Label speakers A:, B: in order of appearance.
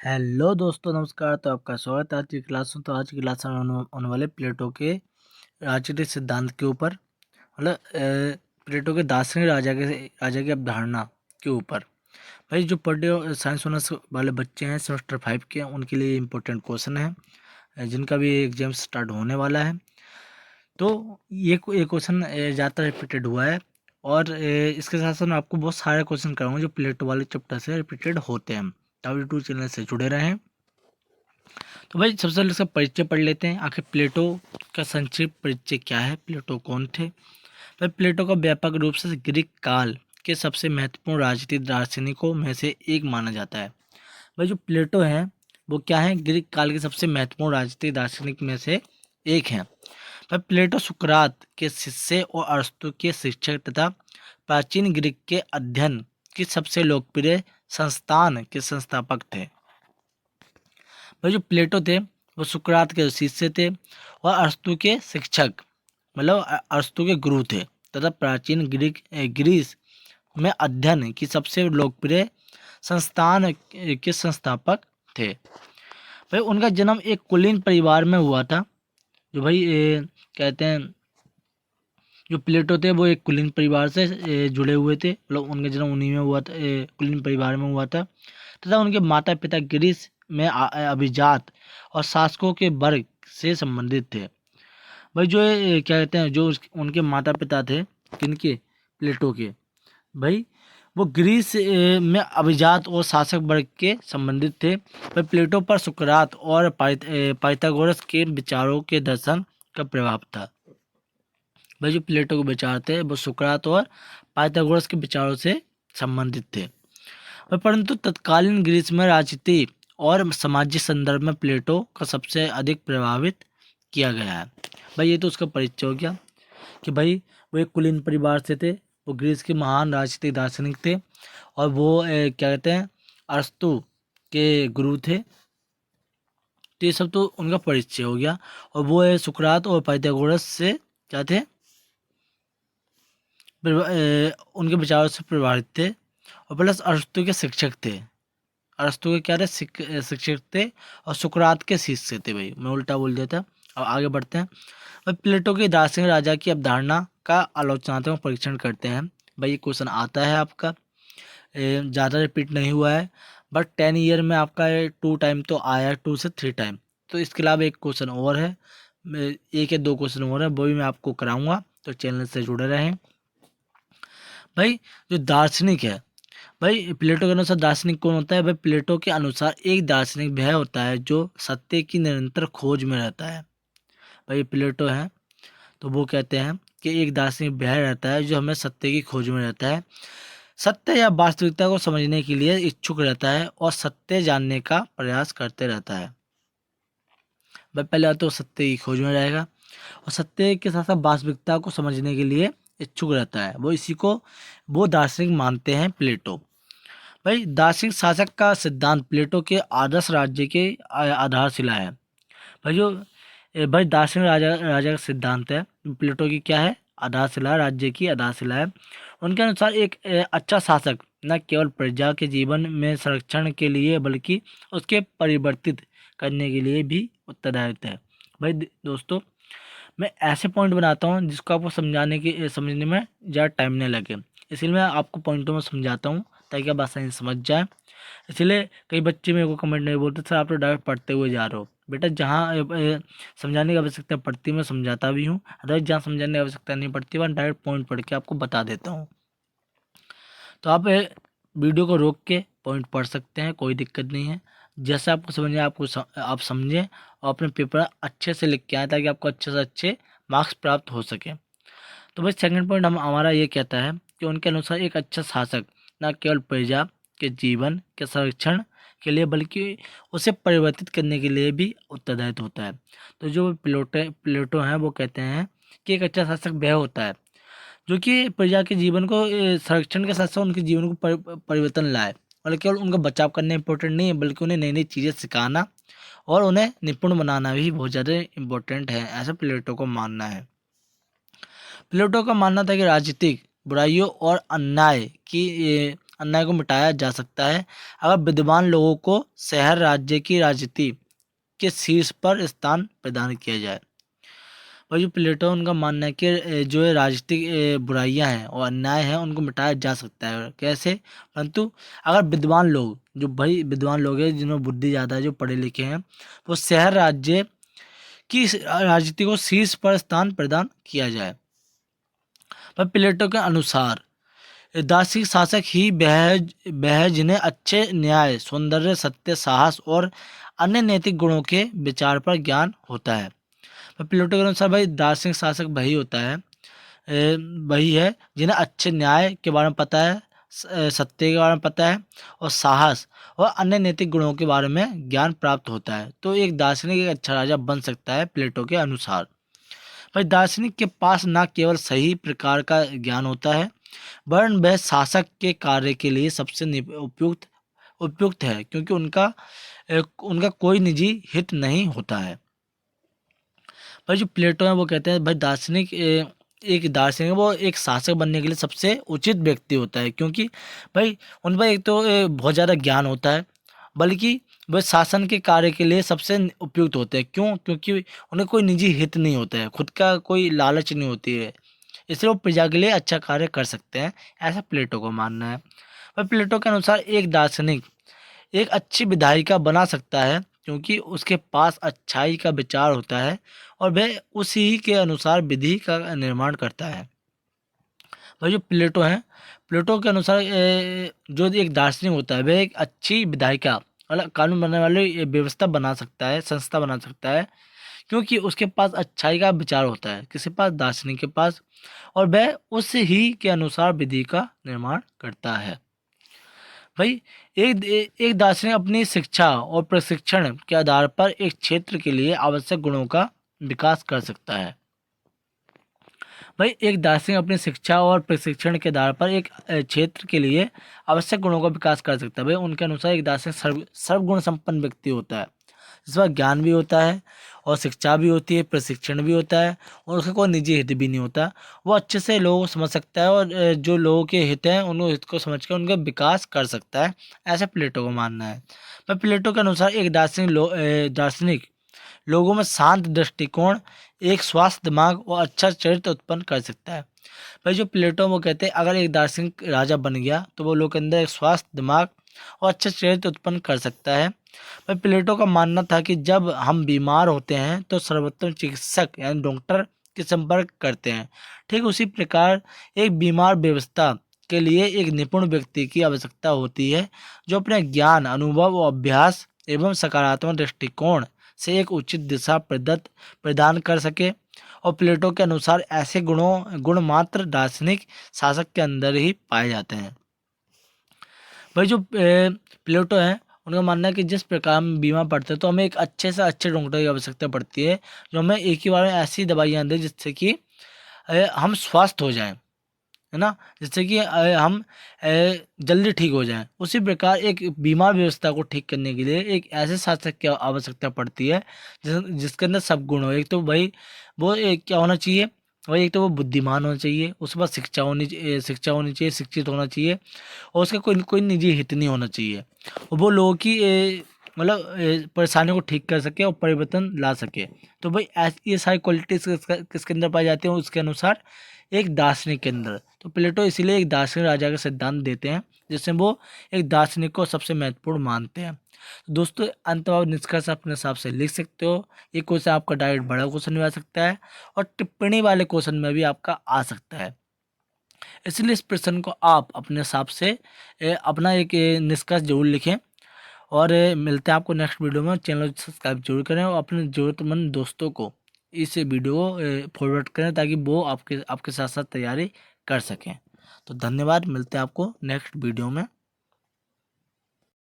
A: Hello दोस्तों, नमस्कार। तो आपका स्वागत है आज की क्लास में। तो आज की क्लास में होने वाले प्लेटो के राजनीतिक सिद्धांत के ऊपर, मतलब प्लेटो के दार्शनिक राजा की अवधारणा के ऊपर। भाई, जो पढ़े साइंस ऑनर्स वाले बच्चे हैं सेमेस्टर 5 के, उनके लिए इम्पोर्टेंट क्वेश्चन है, जिनका भी एग्जाम स्टार्ट होने वाला है। तो ये क्वेश्चन ज़्यादा रिपीटेड हुआ है, और इसके साथ साथ मैं आपको बहुत सारे क्वेश्चन कराऊंगा जो प्लेटो वाले चैप्टर से रिपीटेड होते हैं। W2 चैनल से जुड़े रहें। तो भाई, सबसे पहले इसका परिचय पढ़ लेते हैं। आखिर प्लेटो का संक्षिप्त परिचय क्या है, प्लेटो कौन थे। भाई, प्लेटो का व्यापक रूप से ग्रीक काल के सबसे महत्वपूर्ण राजनीतिक दार्शनिकों में से एक माना जाता है। भाई, जो प्लेटो है वो क्या है, ग्रीक काल के सबसे महत्वपूर्ण राजनीतिक दार्शनिक में से एक हैं। भाई, प्लेटो सुकरात के शिष्य और अरस्तु के शिक्षक तथा प्राचीन ग्रीक के अध्ययन की सबसे लोकप्रिय संस्थान के संस्थापक थे। भाई, जो प्लेटो थे वो सुकरात के शिष्य थे और अरस्तु के शिक्षक, मतलब अरस्तु के गुरु थे, तथा प्राचीन ग्रीस में अध्ययन की सबसे लोकप्रिय संस्थान के संस्थापक थे। भाई, उनका जन्म एक कुलीन परिवार में हुआ था। जो भाई कहते हैं, जो प्लेटो थे वो एक कुलीन परिवार से जुड़े हुए थे, मतलब उनका जन्म उन्हीं में हुआ था, कुलीन परिवार में हुआ था। तथा उनके माता पिता ग्रीस में अभिजात और शासकों के वर्ग से संबंधित थे। भाई, जो क्या कहते हैं, जो उनके माता पिता थे, किनके, प्लेटो के। भाई, वो ग्रीस में अभिजात और शासक वर्ग के संबंधित थे। भाई, प्लेटो पर सुकरात और पाइथागोरस के विचारों के दर्शन का प्रभाव था। भाई, जो प्लेटो के विचार थे वो सुकरात और पाइथागोरस के विचारों से संबंधित थे। परंतु तत्कालीन ग्रीस में राजनीति और सामाजिक संदर्भ में प्लेटो का सबसे अधिक प्रभावित किया गया है। भाई, ये तो उसका परिचय हो गया कि भाई वो एक कुलीन परिवार से थे, वो ग्रीस के महान राजनीतिक दार्शनिक थे, और वो क्या कहते हैं, अरस्तु के गुरु थे। तो ये सब तो उनका परिचय हो गया। और वो सुकरात और पाइथागोरस से क्या थे, उनके विचारों से प्रभावित थे, और प्लस अरस्तु के शिक्षक थे। अरस्तु के क्या थे, शिक्षक थे, और सुकरात के शिष्य थे। भाई, मैं उल्टा बोल दिया था। अब आगे बढ़ते हैं। भाई, प्लेटो के दार्शनिक राजा की अवधारणा का आलोचनात्मक परीक्षण करते हैं। भाई, ये क्वेश्चन आता है आपका, ज़्यादा रिपीट नहीं हुआ है, बट 10 ईयर में आपका 2 टाइम तो आया है, 2 से 3 टाइम। तो इसके अलावा एक क्वेश्चन और है, एक या दो क्वेश्चन और है, वो भी मैं आपको कराऊंगा, तो चैनल से जुड़े रहें। भाई, जो दार्शनिक है, भाई प्लेटो के अनुसार दार्शनिक कौन होता है। भाई, प्लेटो के अनुसार एक दार्शनिक वह होता है जो सत्य की निरंतर खोज में रहता है। भाई, प्लेटो है तो वो कहते हैं कि एक दार्शनिक वह रहता है जो हमें सत्य की खोज में रहता है, सत्य या वास्तविकता को समझने के लिए इच्छुक रहता है और सत्य जानने का प्रयास करते रहता है। भाई, पहले तो सत्य की खोज में रहेगा, और सत्य के साथ साथ वास्तविकता को समझने के लिए इच्छुक रहता है। वो इसी को वो दार्शनिक मानते हैं प्लेटो। भाई, दार्शनिक शासक का सिद्धांत प्लेटो के आदर्श राज्य के आधारशिला है। भाई, जो भाई दार्शनिक राजा राजा का सिद्धांत है, प्लेटो की क्या है, आधारशिला, राज्य की आधारशिला है। उनके अनुसार एक अच्छा शासक न केवल प्रजा के जीवन में संरक्षण के लिए बल्कि उसके परिवर्तित करने के लिए भी उत्तरदायित्व है। भाई दोस्तों, मैं ऐसे पॉइंट बनाता हूँ जिसको आपको समझने में ज़्यादा टाइम नहीं लगे, इसलिए मैं आपको पॉइंटों में समझाता हूँ ताकि आप आसानी से समझ जाए। इसलिए कई बच्चे मेरे को कमेंट नहीं बोलते, सर आप तो डायरेक्ट पढ़ते हुए जा रहे हो। बेटा, जहाँ समझाने की आवश्यकता पड़ती है मैं समझाता भी हूँ, अदरवाइज जहाँ समझाने की आवश्यकता नहीं पड़ती मैं डायरेक्ट पॉइंट पढ़ के आपको बता देता हूँ। तो आप वीडियो को रोक के पॉइंट पढ़ सकते हैं, कोई दिक्कत नहीं है। जैसे आपको समझे आप समझें और अपने पेपर अच्छे से लिख के आए ताकि आपको अच्छे से अच्छे मार्क्स प्राप्त हो सके। तो भाई, सेकंड पॉइंट हमारा ये कहता है कि उनके अनुसार एक अच्छा शासक न केवल प्रजा के जीवन के संरक्षण के लिए बल्कि उसे परिवर्तित करने के लिए भी उत्तरदायित्व होता है। तो जो प्लेटो हैं वो कहते हैं कि एक अच्छा शासक वह होता है जो कि प्रजा के जीवन को संरक्षण के साथ साथ उनके जीवन को परिवर्तन लाए, और केवल उनका बचाव करना इंपॉर्टेंट नहीं है बल्कि उन्हें नई नई चीज़ें सिखाना और उन्हें निपुण बनाना भी बहुत ज़्यादा इम्पोर्टेंट है, ऐसा प्लेटो को मानना है। प्लेटो का मानना था कि राजनीतिक बुराइयों और अन्याय की अन्याय को मिटाया जा सकता है अगर विद्वान लोगों को शहर राज्य की राजनीति के शीर्ष पर स्थान प्रदान किया जाए। और जो प्लेटो उनका मानना है कि जो ये राजनीतिक बुराइयां हैं और अन्याय हैं उनको मिटाया जा सकता है। कैसे? परंतु अगर विद्वान लोग, जो भाई विद्वान लोग हैं जिनमें बुद्धि ज़्यादा है, जो पढ़े लिखे हैं, वो शहर राज्य की राजनीति को शीर्ष पर स्थान प्रदान किया जाए। पर प्लेटो के अनुसार दार्शनिक शासक ही वह जिन्हें अच्छे न्याय, सौंदर्य, सत्य, साहस और अन्य नैतिक गुणों के विचार पर ज्ञान होता है। पर प्लेटो के अनुसार भाई दार्शनिक शासक वही होता है, वही है जिन्हें अच्छे न्याय के बारे में पता है, सत्य के बारे में पता है और साहस और अन्य नैतिक गुणों के बारे में ज्ञान प्राप्त होता है। तो एक दार्शनिक एक अच्छा राजा बन सकता है प्लेटो के अनुसार। भाई दार्शनिक के पास न केवल सही प्रकार का ज्ञान होता है वरन वह शासक के कार्य के लिए सबसे उपयुक्त है, क्योंकि उनका कोई निजी हित नहीं होता है। भाई जो प्लेटो है वो कहते हैं भाई एक दार्शनिक वो एक शासक बनने के लिए सबसे उचित व्यक्ति होता है, क्योंकि भाई उन पर एक तो बहुत ज़्यादा ज्ञान होता है, बल्कि वह शासन के कार्य के लिए सबसे उपयुक्त होते हैं। क्यों? क्योंकि उन्हें कोई निजी हित नहीं होता है, खुद का कोई लालच नहीं होती है, इसलिए वो प्रजा के लिए अच्छा कार्य कर सकते हैं, ऐसा प्लेटो को मानना है। पर प्लेटो के अनुसार एक दार्शनिक एक अच्छी विधायिका बना सकता है क्योंकि उसके पास अच्छाई का विचार होता है और वह उसी के अनुसार विधि का निर्माण करता है। भाई जो प्लेटो है, प्लेटो के अनुसार जो एक दार्शनिक होता है वह एक अच्छी विधायिका मतलब कानून बनाने वाली व्यवस्था बना सकता है, संस्था बना सकता है, क्योंकि उसके पास अच्छाई का विचार होता है, किसी पास, दार्शनिक के पास, और वह उस ही के अनुसार विधि का निर्माण करता है। भाई एक दार्शनिक अपनी शिक्षा और प्रशिक्षण के आधार पर एक क्षेत्र के लिए आवश्यक गुणों का विकास कर सकता है। भाई एक दार्शनिक अपनी शिक्षा और प्रशिक्षण के आधार पर एक क्षेत्र के लिए आवश्यक गुणों का विकास कर सकता है। भाई उनके अनुसार एक दार्शनिक सर्वगुण संपन्न व्यक्ति होता है, जिसमें ज्ञान भी होता है और शिक्षा भी होती है, प्रशिक्षण भी होता है और उसका कोई निजी हित भी नहीं होता। वो अच्छे से लोगों को समझ सकता है और जो लोगों के हित हैं उन हित को समझ कर उनका विकास कर सकता है, ऐसा प्लेटो को मानना है। पर प्लेटो के अनुसार एक दार्शनिक लोगों में शांत दृष्टिकोण, एक स्वस्थ दिमाग और अच्छा चरित्र उत्पन्न कर सकता है। भाई जो प्लेटो वो कहते हैं अगर एक दार्शनिक राजा बन गया तो वो लोग के अंदर एक स्वस्थ दिमाग और अच्छा चरित्र उत्पन्न कर सकता है। भाई प्लेटो का मानना था कि जब हम बीमार होते हैं तो सर्वोत्तम चिकित्सक यानी डॉक्टर के संपर्क करते हैं, ठीक उसी प्रकार एक बीमार व्यवस्था के लिए एक निपुण व्यक्ति की आवश्यकता होती है जो अपने ज्ञान, अनुभव और अभ्यास एवं सकारात्मक दृष्टिकोण से एक उचित दिशा प्रदान कर सके। और प्लेटो के अनुसार ऐसे गुण मात्र दार्शनिक शासक के अंदर ही पाए जाते हैं। भाई जो प्लेटो है उनका मानना है कि जिस प्रकार हम बीमार पड़ते हैं तो हमें एक अच्छे से अच्छे डॉक्टर की आवश्यकता पड़ती है जो हमें एक ही बार में ऐसी दवाइयाँ दें जिससे कि हम स्वस्थ हो जाएं, है ना, जिससे कि हम जल्दी ठीक हो जाएं। उसी प्रकार एक बीमार व्यवस्था को ठीक करने के लिए एक ऐसे शासक की आवश्यकता पड़ती है जिसके अंदर सब गुण हो। एक तो भाई वो क्या होना चाहिए, वही एक तो वो बुद्धिमान होना चाहिए, उसके बाद शिक्षा होनी चाहिए, शिक्षित होना चाहिए और उसका कोई कोई निजी हित नहीं होना चाहिए और वो लोगों की मतलब परेशानियों को ठीक कर सके और परिवर्तन ला सके। तो भाई ये सारी क्वालिटीज किसके अंदर पाई जाती हैं उसके अनुसार एक दार्शनिक के अंदर। तो प्लेटो इसीलिए एक दार्शनिक राजा का सिद्धांत देते हैं जिसमें वो एक दार्शनिक को सबसे महत्वपूर्ण मानते हैं। तो दोस्तों अंत में आप निष्कर्ष अपने हिसाब से लिख सकते हो। ये क्वेश्चन आपका डायरेक्ट बड़ा क्वेश्चन भी आ सकता है और टिप्पणी वाले क्वेश्चन में भी आपका आ सकता है, इसलिए इस प्रश्न को आप अपने हिसाब से अपना एक निष्कर्ष जरूर लिखें। और मिलते हैं आपको नेक्स्ट वीडियो में। चैनल सब्सक्राइब जरूर करें और अपने ज़रूरतमंद दोस्तों को इस वीडियो को फॉरवर्ड करें ताकि वो आपके साथ साथ तैयारी कर सकें। तो धन्यवाद, मिलते हैं आपको नेक्स्ट वीडियो में।